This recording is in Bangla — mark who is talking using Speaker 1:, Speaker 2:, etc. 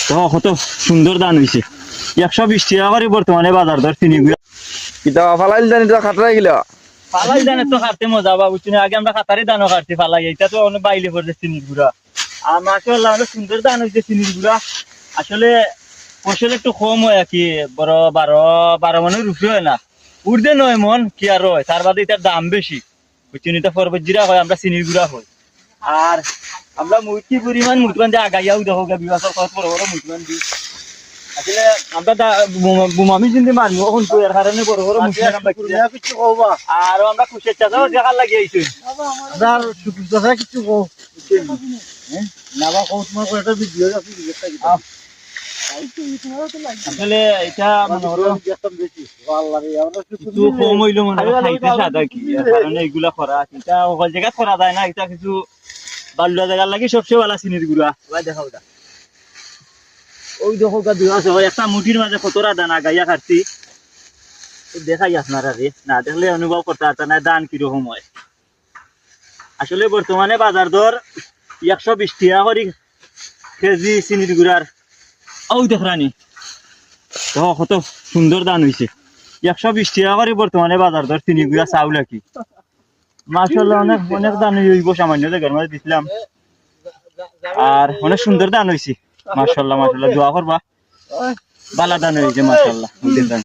Speaker 1: তো কত সুন্দর দান হয়েছে 120 টাকা করে বর্তমানে বাজার দর চিনি গুড়া
Speaker 2: কিতা ফালাই জানি তো খাতরা গিলা
Speaker 1: ফালাই দানে তো খাটতে মজা পাবো চিনি আগে আমরা খাতারে দানও খাটতে ফালাই এটা তো অনেক বাইলে পড়ছে চিনির গুড়া আর মাশাআল্লাহ অনেক সুন্দর দান হয়েছে চিনির গুড়া আসলে ফসল একটু কম হয় আর কি বড় 12 মনের উপরে হয় না উর্ধে 9 মন কি আর হয় তার বাদে এটার দাম বেশি চিনিটা ফরবজিরা হয় আমরা চিনির গুড়া হয় আর আমরা মুরকি পরিমাণ মুটমান যে আগাইয়াও দেখো বিবাসর কত বড় বড় মুটমান দিই আসলে আমরা বুমামি চিন্তি মারবো এখন তো এর কারণে বড় বড় মুটমান আমরা কিছু কবা আর আমরা খুশির চাচাও দেখার লাগি আইছি আমরা শুকুর চাচা কিছু কও নাবা কও তোমার একটা ভিডিও আছে আসলে এটা মনে হলো একদম বেশি আল্লাহরে আমরা কিছু কম হইলো মনে হয় খাইতে সাদা কি কারণে এগুলা করা এটা ওই জায়গা করা যায় না এটা কিছু বালুয়া জায়গার লাগি সবচেয়ে ভালো চিনির গুড়া ভাই দেখাও দা ওই দেখো গা দুই আছে একটা মুঠির মাঝে কতটা দানা গাইয়া কাটছি দেখাই আপনারা রে না দেখলে অনুভব করতে পারত না দান কিরকম হয় আসলে বর্তমানে বাজার দর 120 টাকা করে কেজি চিনির গুড়ার ওই দেখরানি তো কত সুন্দর দান হয়েছে 120 টাকা করে বর্তমানে বাজার দর চিনি গুড়া চাউল কি মাশাআল্লাহ অনেক অনেক দান হইব সামান্য জায়গার মধ্যে দিছিলাম আর অনেক সুন্দর দান হয়েছে মাশাআল্লাহ মাশাআল্লাহ দোয়া করবা ভালো দান হয়েছে মাশাআল্লাহ